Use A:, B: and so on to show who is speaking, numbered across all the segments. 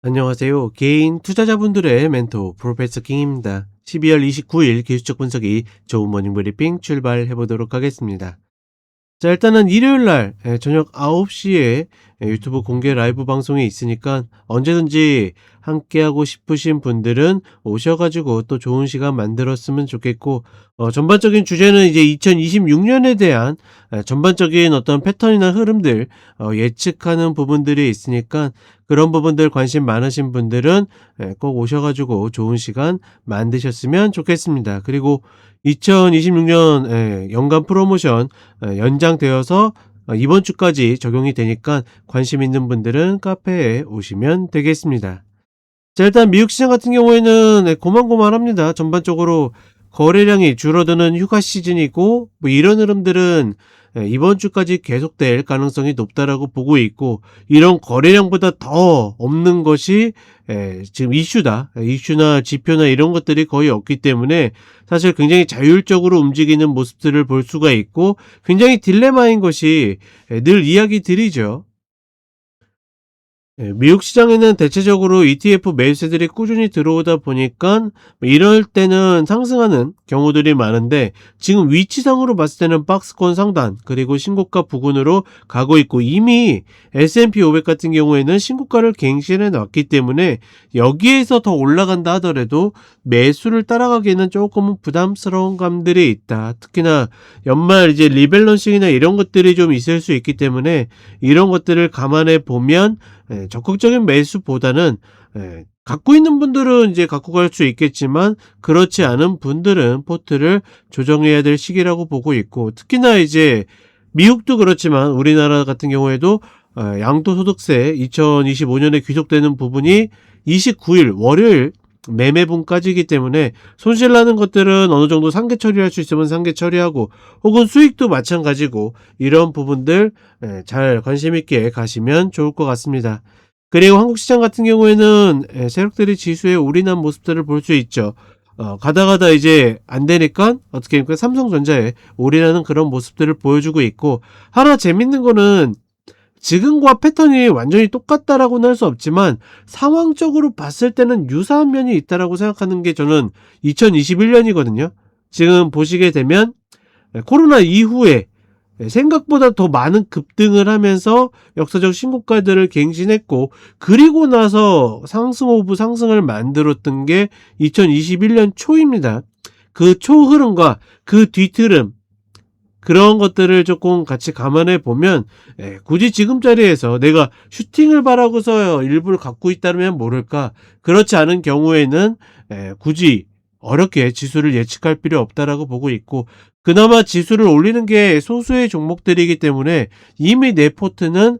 A: 안녕하세요. 개인 투자자분들의 멘토 프로페서 킹입니다. 12월 29일 기술적 분석이 좋은 모닝 브리핑 출발해 보도록 하겠습니다. 자, 일단은 일요일 날 저녁 9시에 유튜브 공개 라이브 방송이 있으니까 언제든지 함께하고 싶으신 분들은 오셔가지고 또 좋은 시간 만들었으면 좋겠고, 전반적인 주제는 이제 2026년에 대한 전반적인 어떤 패턴이나 흐름들 예측하는 부분들이 있으니까 그런 부분들 관심 많으신 분들은 꼭 오셔가지고 좋은 시간 만드셨으면 좋겠습니다. 그리고 2026년 연간 프로모션 연장되어서 이번 주까지 적용이 되니까 관심 있는 분들은 카페에 오시면 되겠습니다. 자, 일단 미국 시장 같은 경우에는 고만고만합니다. 전반적으로 거래량이 줄어드는 휴가 시즌이고, 뭐 이런 흐름들은 이번 주까지 계속될 가능성이 높다라고 보고 있고, 이런 거래량보다 더 없는 것이 지금 이슈나 지표나 이런 것들이 거의 없기 때문에 사실 굉장히 자율적으로 움직이는 모습들을 볼 수가 있고, 굉장히 딜레마인 것이 늘 이야기 드리죠. 미국 시장에는 대체적으로 ETF 매수세들이 꾸준히 들어오다 보니까 이럴 때는 상승하는 경우들이 많은데, 지금 위치상으로 봤을 때는 박스권 상단 그리고 신고가 부근으로 가고 있고, 이미 S&P 500 같은 경우에는 신고가를 갱신해 놨기 때문에 여기에서 더 올라간다 하더라도 매수를 따라가기에는 조금 부담스러운 감들이 있다. 특히나 연말 이제 리밸런싱이나 이런 것들이 좀 있을 수 있기 때문에 이런 것들을 감안해 보면 적극적인 매수보다는 갖고 있는 분들은 이제 갖고 갈 수 있겠지만, 그렇지 않은 분들은 포트를 조정해야 될 시기라고 보고 있고, 특히나 이제 미국도 그렇지만 우리나라 같은 경우에도 양도소득세 2025년에 귀속되는 부분이 29일 월요일 매매분까지이기 때문에 손실나는 것들은 어느 정도 상계 처리할 수 있으면 상계 처리하고, 혹은 수익도 마찬가지고, 이런 부분들 잘 관심 있게 가시면 좋을 것 같습니다. 그리고 한국 시장 같은 경우에는 세력들이 지수에 올인한 모습들을 볼 수 있죠. 가다 이제 안 되니까 어떻게 보니까 삼성전자에 올인하는 그런 모습들을 보여주고 있고, 하나 재밌는 거는 지금과 패턴이 완전히 똑같다라고는 할 수 없지만 상황적으로 봤을 때는 유사한 면이 있다라고 생각하는 게 저는 2021년이거든요. 지금 보시게 되면 코로나 이후에 생각보다 더 많은 급등을 하면서 역사적 신고가들을 갱신했고, 그리고 나서 상승 오브 상승을 만들었던 게 2021년 초입니다. 그 초 흐름과 그 뒤흐름, 그런 것들을 조금 같이 감안해 보면 굳이 지금 자리에서 내가 슈팅을 바라고서 일부를 갖고 있다면 모를까, 그렇지 않은 경우에는 굳이 어렵게 지수를 예측할 필요 없다라고 보고 있고, 그나마 지수를 올리는 게 소수의 종목들이기 때문에 이미 내 포트는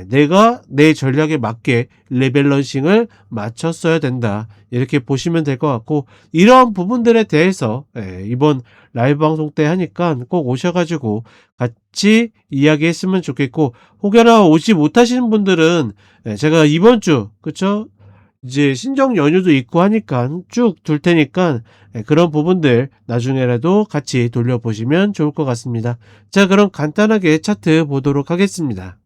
A: 내가 내 전략에 맞게 레밸런싱을 맞췄어야 된다, 이렇게 보시면 될 것 같고, 이러한 부분들에 대해서 이번 라이브 방송 때 하니까 꼭 오셔가지고 같이 이야기했으면 좋겠고, 혹여나 오지 못하시는 분들은 제가 이번 주 그쵸, 이제 신정 연휴도 있고 하니까 쭉 둘 테니까 그런 부분들 나중에라도 같이 돌려보시면 좋을 것 같습니다. 자, 그럼 간단하게 차트 보도록 하겠습니다.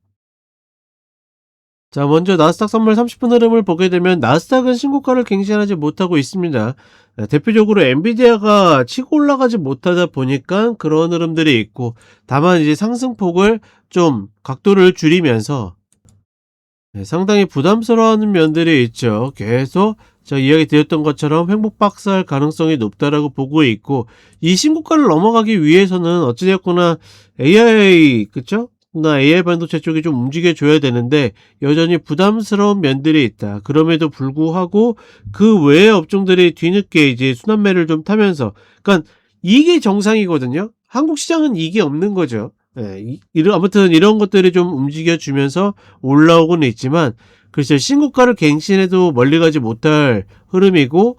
A: 자, 먼저 나스닥 선물 30분 흐름을 보게 되면 나스닥은 신고가를 갱신하지 못하고 있습니다. 대표적으로 엔비디아가 치고 올라가지 못하다 보니까 그런 흐름들이 있고, 다만 이제 상승폭을 좀 각도를 줄이면서 상당히 부담스러워하는 면들이 있죠. 계속 제가 이야기 드렸던 것처럼 횡보박스할 가능성이 높다라고 보고 있고, 이 신고가를 넘어가기 위해서는 어찌되었거나 AI 그쵸? 나 AI 반도체 쪽이 좀 움직여줘야 되는데 여전히 부담스러운 면들이 있다. 그럼에도 불구하고 그 외의 업종들이 뒤늦게 이제 순환매를 좀 타면서, 그러니까 이게 정상이거든요. 한국 시장은 이게 없는 거죠. 아무튼 이런 것들이 좀 움직여주면서 올라오고는 있지만, 글쎄 신고가를 갱신해도 멀리 가지 못할 흐름이고,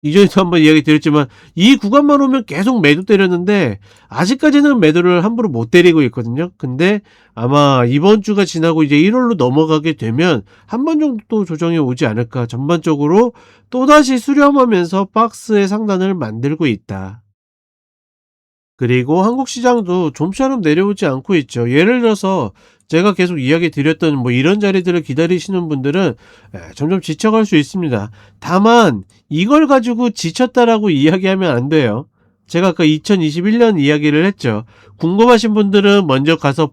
A: 이전에도 한번 이야기 드렸지만 이 구간만 오면 계속 매도 때렸는데 아직까지는 매도를 함부로 못 때리고 있거든요. 근데 아마 이번 주가 지나고 이제 1월로 넘어가게 되면 한 번 정도 또 조정이 오지 않을까, 전반적으로 또다시 수렴하면서 박스의 상단을 만들고 있다. 그리고 한국 시장도 좀처럼 내려오지 않고 있죠. 예를 들어서 제가 계속 이야기 드렸던 뭐 이런 자리들을 기다리시는 분들은 점점 지쳐갈 수 있습니다. 다만 이걸 가지고 지쳤다라고 이야기하면 안 돼요. 제가 아까 2021년 이야기를 했죠. 궁금하신 분들은 먼저 가서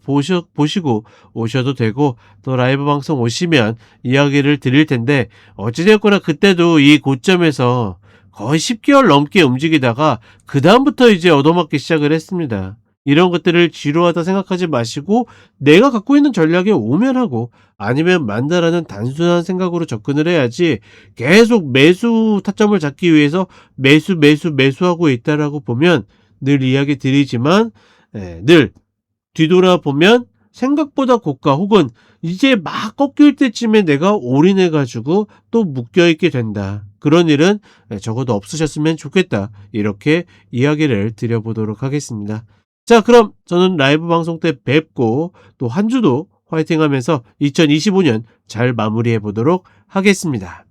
A: 보시고 오셔도 되고, 또 라이브 방송 오시면 이야기를 드릴 텐데, 어찌되었거나 그때도 이 고점에서 거의 10개월 넘게 움직이다가 그 다음부터 이제 얻어맞기 시작을 했습니다. 이런 것들을 지루하다 생각하지 마시고, 내가 갖고 있는 전략에 오면하고 아니면 만다라는 단순한 생각으로 접근을 해야지, 계속 매수 타점을 잡기 위해서 매수하고 있다라고 보면, 늘 이야기 드리지만 늘 뒤돌아보면 생각보다 고가, 혹은 이제 막 꺾일 때쯤에 내가 올인해 가지고 또 묶여 있게 된다. 그런 일은 적어도 없으셨으면 좋겠다. 이렇게 이야기를 드려보도록 하겠습니다. 자, 그럼 저는 라이브 방송 때 뵙고, 또 한 주도 화이팅 하면서 2025년 잘 마무리해 보도록 하겠습니다.